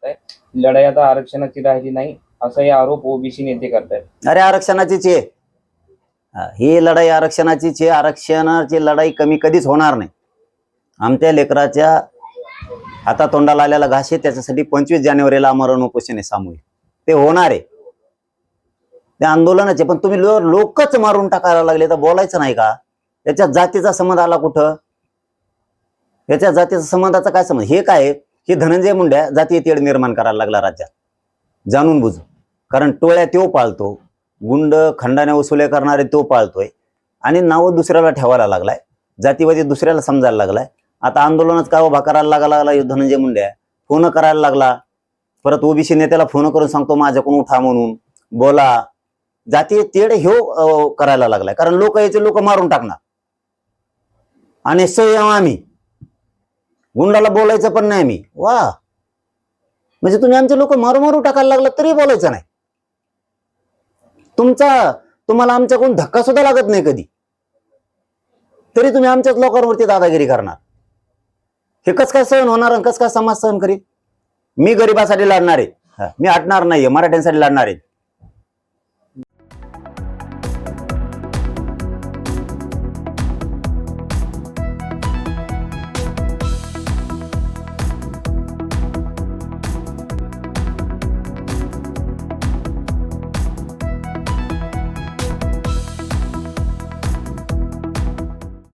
करताय. लढाई आता आरक्षणाची राहिली नाही असाही आरोप ओबीसी नेते करतायत. अरे आरक्षणाचीच आहे ही लढाई, आरक्षणाचीच आहे. आरक्षणाची लढाई कमी कधीच होणार नाही. आमच्या लेकराच्या हातातोंडाला आलेला घास आहे, त्याच्यासाठी 25 जानेवारीला आमरण उपोषण आहे सामूहिक. ते होणार आहे, ते आंदोलनाचे. पण तुम्ही लोकच मारून टाकायला लागले तर बोलायचं नाही का? त्याच्या जातीचा संबंध आला कुठं? याच्या जातीचा संबंधाचा काय संबंध? हे काय, हे धनंजय मुंड्या जातीय तेढ निर्माण करायला लागला राज्यात, जाणून बुजून. कारण टोळ्या तो पाळतो, गुंड खंडाने वसुले करणारे तो पाळतोय, आणि नाव दुसऱ्याला ठेवायला लागलाय, जातीवादी दुसऱ्याला समजायला लागलाय. आता आंदोलनात का उभा करायला लागला धनंजय मुंड्या? फोन करायला लागला, परत ओबीसी नेत्याला फोन करून सांगतो माझ्याकडून उठा म्हणून, बोला. जातीय तेढ ह्यो करायला लागलाय, कारण लोक याचे लोक मारून टाकणार. आणि संयम आम्ही, गुंडाला बोलायचं पण नाही मी. वा, म्हणजे तुम्ही आमचे लोक मारू मारू टाकायला लागला तरी बोलायचं नाही. तुम्हाला आमच्याकडून धक्का सुद्धा लागत नाही कधी, तरी तुम्ही आमच्याच लोकांवरती दादागिरी करणार. हे कस काय सहन होणार? कस काय समाज सहन करीत? मी गरिबासाठी लढणार आहे, मी हटणार नाहीये, मराठ्यांसाठी लढणार आहे.